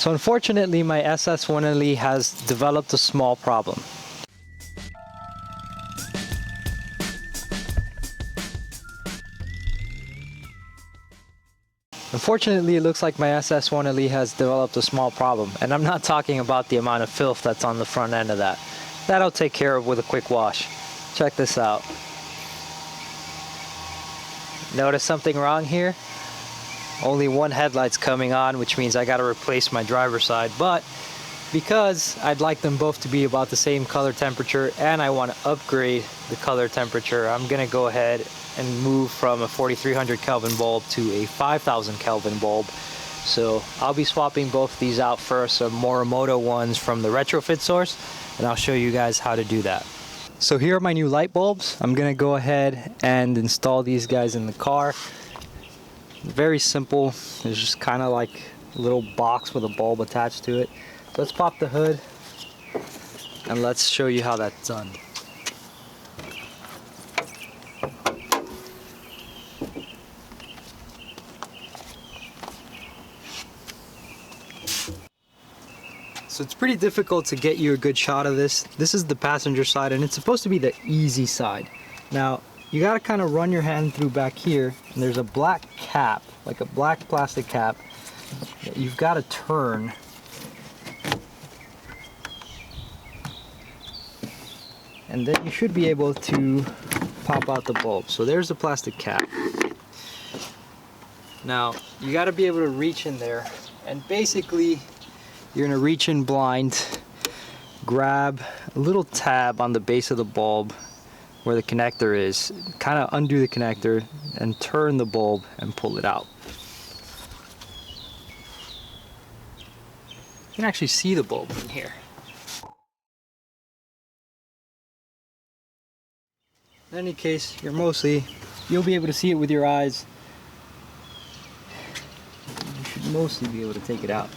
So unfortunately, my SS Headlight has developed a small problem. Unfortunately, it looks like my SS Headlight has developed a small problem, and I'm not talking about the amount of filth that's on the front end of that. That I'll take care of with a quick wash. Check this out. Notice something wrong here? Only one headlight's coming on, which means I gotta replace my driver's side, but because I'd like them both to be about the same color temperature and I want to upgrade the color temperature, I'm gonna go ahead and move from a 4300 Kelvin bulb to a 5000 Kelvin bulb. So I'll be swapping both these out for some Morimoto ones from the Retrofit Source, and I'll show you guys how to do that. So here are my new light bulbs. I'm gonna go ahead and install these guys in the car. Very simple. There's just kind of like a little box with a bulb attached to it. So let's pop the hood and let's show you how that's done. So it's pretty difficult to get you a good shot of this. This is the passenger side and it's supposed to be the easy side. Now, you gotta kind of run your hand through back here and there's a black cap, like a black plastic cap that you've got to turn. And then you should be able to pop out the bulb. So there's the plastic cap. Now, you got to be able to reach in there and basically you're gonna reach in blind, grab a little tab on the base of the bulb where the connector is, kind of undo the connector and turn the bulb and pull it out. You can actually see the bulb in here. In any case, you'll be able to see it with your eyes. You should mostly be able to take it out.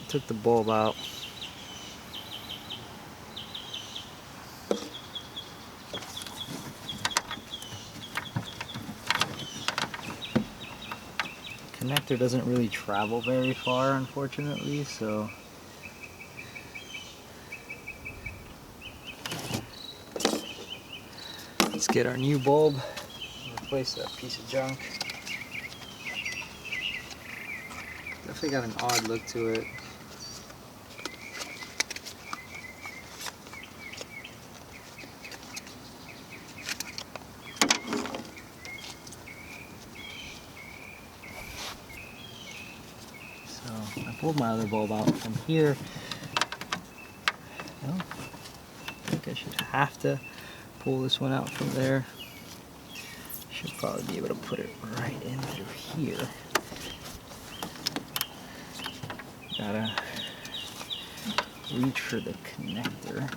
Took the bulb out. Connector doesn't really travel very far, unfortunately, so let's get our new bulb and replace that piece of junk. Definitely got an odd look to it. So I pulled my other bulb out from here. Well, I think I should have to pull this one out from there. Should probably be able to put it right in through here. Gotta reach for the connector.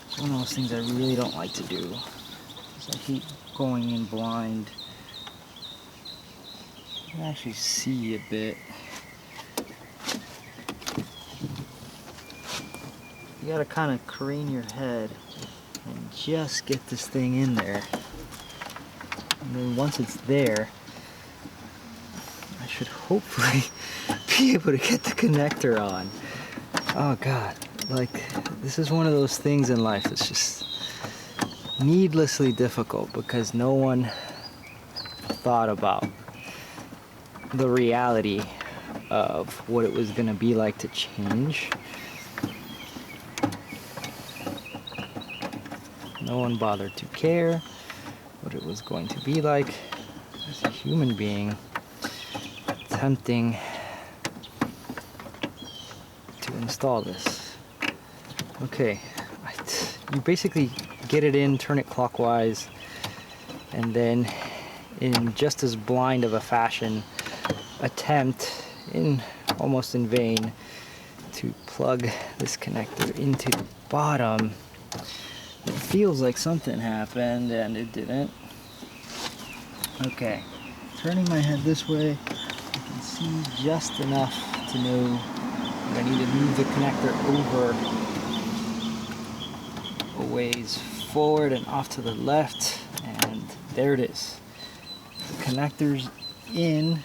It's one of those things I really don't like to do, because I keep going in blind. You can actually see a bit. You gotta kind of crane your head and just get this thing in there. And then once it's there, I should hopefully be able to get the connector on. Oh God, like this is one of those things in life that's just needlessly difficult because no one thought about the reality of what it was gonna be like to change. No one bothered to care what it was going to be like as a human being attempting to install this. Okay, you basically get it in, turn it clockwise, and then in just as blind of a fashion, attempt, almost in vain, to plug this connector into the bottom. It feels like something happened, and it didn't. Okay, turning my head this way, I can see just enough to know that I need to move the connector over a ways forward and off to the left, and there it is. The connector's in,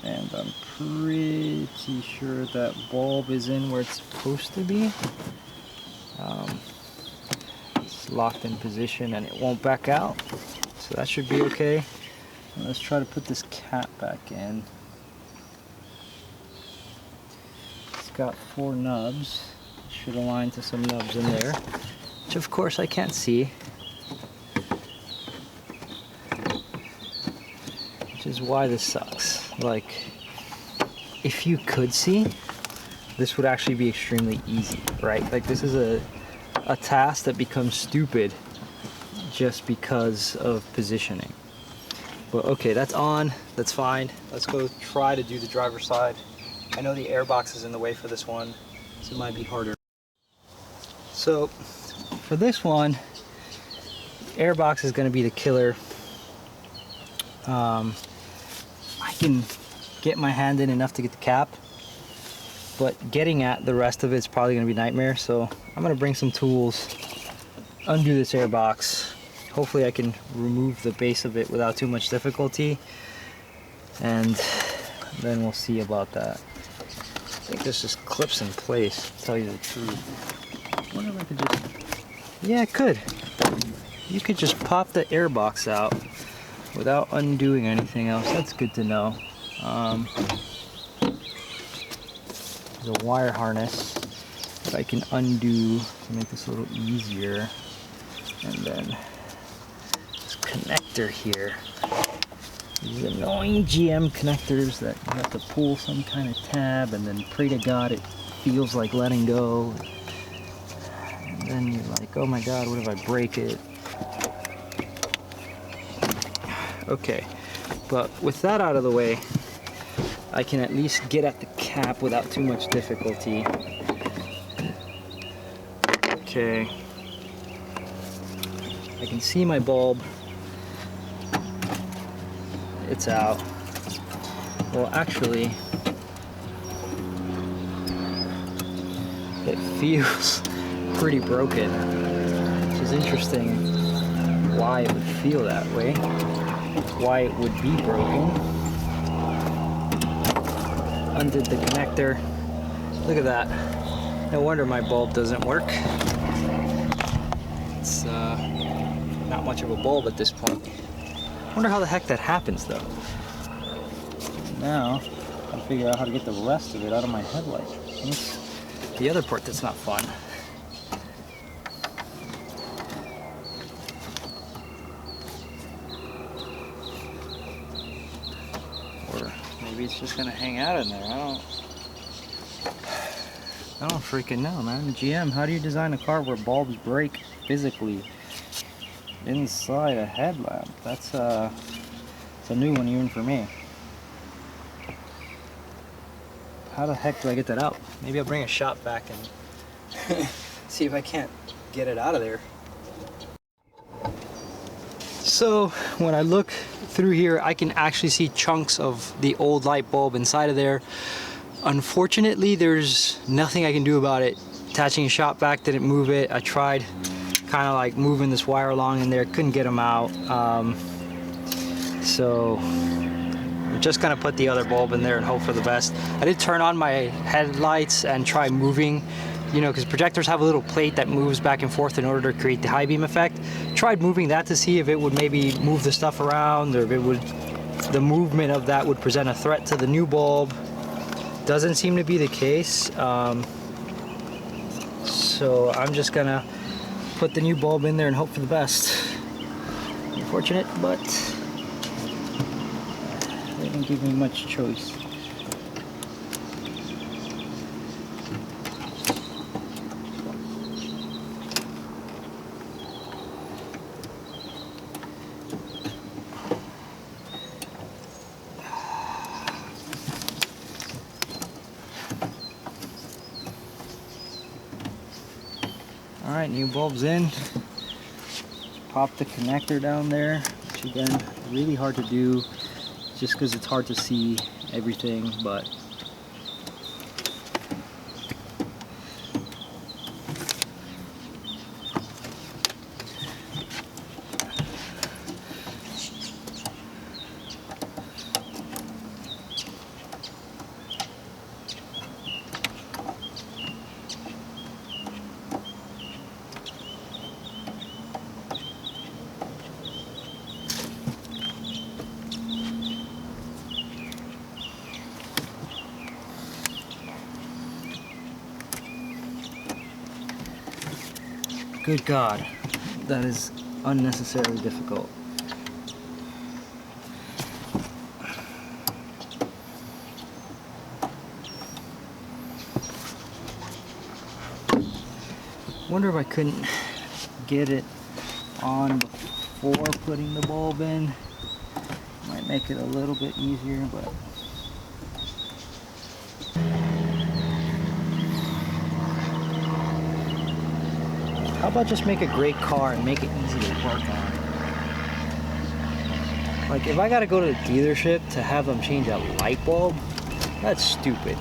and I'm pretty sure that bulb is in where it's supposed to be. It's locked in position and it won't back out, so that should be okay. And let's try to put this cap back in. It's got 4 nubs. It should align to some nubs in there, which of course I can't see, which is why this sucks. Like, if you could see, this would actually be extremely easy, right? Like, this is a task that becomes stupid just because of positioning. But okay, that's on, that's fine. Let's go try to do the driver's side. I know the airbox is in the way for this one, so it might be harder. So for this one, airbox is going to be the killer. I can get my hand in enough to get the cap, but getting at the rest of it's probably going to be a nightmare. So I'm going to bring some tools, undo this airbox. Hopefully I can remove the base of it without too much difficulty, and then we'll see about that. I think this just clips in place, to tell you the truth. I wonder if I could just... Yeah, it could. You could just pop the airbox out without undoing anything else. That's good to know. There's a wire harness that I can undo to make this a little easier. And then this connector here. These annoying GM connectors that you have to pull some kind of tab and then pray to God it feels like letting go. And then you're like, oh my God, what if I break it? Okay, but with that out of the way, I can at least get at the cap without too much difficulty. Okay. I can see my bulb. It's out. Well, actually, it feels pretty broken, which is interesting why it would feel that way, why it would be broken. Undid the connector. Look at that. No wonder my bulb doesn't work. It's not much of a bulb at this point. I wonder how the heck that happens though. Now, I'll figure out how to get the rest of it out of my headlight. That's the other part that's not fun. Or maybe it's just gonna hang out in there. I don't freaking know, man. GM, how do you design a car where bulbs break physically inside a headlamp? That's it's a new one even for me. How the heck do I get that out? Maybe I'll bring a shop vac and see if I can't get it out of there. So when I look through here, I can actually see chunks of the old light bulb inside of there. Unfortunately, there's nothing I can do about it. Attaching a shop vac didn't move it. I tried kind of like moving this wire along in there, couldn't get them out. So we're just gonna put the other bulb in there and hope for the best. I did turn on my headlights and try moving, you know, because projectors have a little plate that moves back and forth in order to create the high beam effect. Tried moving that to see if it would maybe move the stuff around, or if it would, the movement of that would present a threat to the new bulb. Doesn't seem to be the case. So I'm just gonna put the new bulb in there and hope for the best. Unfortunate, but they didn't give me much choice. Alright, new bulb's in. Pop the connector down there, which again, really hard to do just because it's hard to see everything, but good God, that is unnecessarily difficult. Wonder if I couldn't get it on before putting the bulb in. Might make it a little bit easier, but how about just make a great car and make it easy to work on? Like, if I gotta go to the dealership to have them change a light bulb, that's stupid.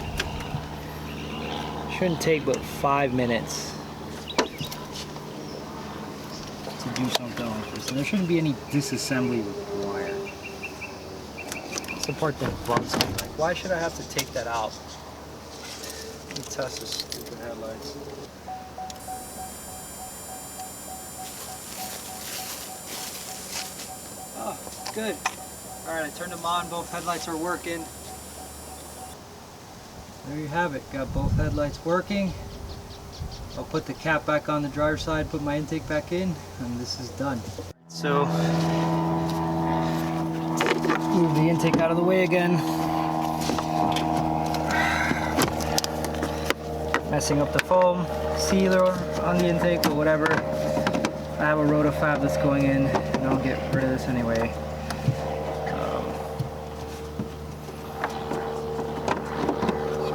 Shouldn't take but 5 minutes to do something like this. And there shouldn't be any disassembly required. It's the part that bugs me. Like, why should I have to take that out? Let me test this stupid headlights. Oh, good. Alright, I turned them on, both headlights are working. There you have it, got both headlights working. I'll put the cap back on the driver's side, put my intake back in, and this is done. So, move the intake out of the way again. Messing up the foam sealer on the intake, but whatever. I have a rotofab that's going in, and I'll get rid of this anyway.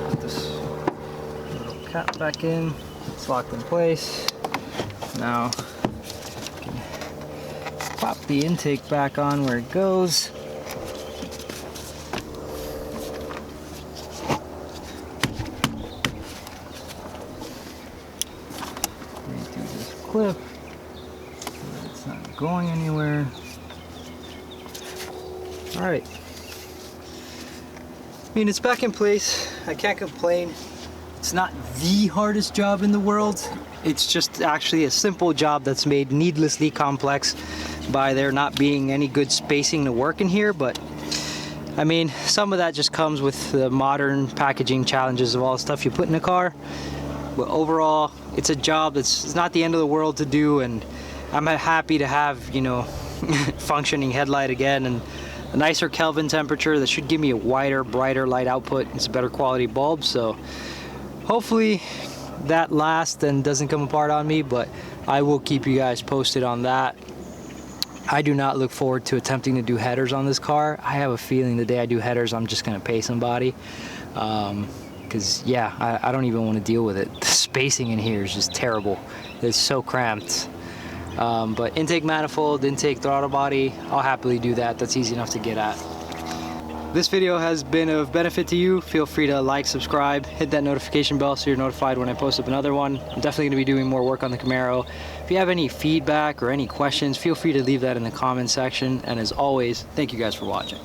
Put this little cap back in. It's locked in place. Now, pop the intake back on where it goes. Redo this clip. It's not going anywhere. Alright. I mean, it's back in place. I can't complain. It's not the hardest job in the world. It's just actually a simple job that's made needlessly complex by there not being any good spacing to work in here. But I mean, some of that just comes with the modern packaging challenges of all the stuff you put in a car. But overall, it's a job that's not the end of the world to do, and I'm happy to have, you know, functioning headlight again and a nicer Kelvin temperature that should give me a wider, brighter light output. It's a better quality bulb, so hopefully that lasts and doesn't come apart on me, but I will keep you guys posted on that. I do not look forward to attempting to do headers on this car. I have a feeling the day I do headers, I'm just gonna pay somebody. Because yeah, I don't even want to deal with it. The spacing in here is just terrible. It's so cramped. But intake manifold, intake throttle body, I'll happily do that. That's easy enough to get at. This video has been of benefit to you. Feel free to like, subscribe, hit that notification bell so you're notified when I post up another one. I'm definitely going to be doing more work on the Camaro. If you have any feedback or any questions, feel free to leave that in the comment section. And as always, thank you guys for watching.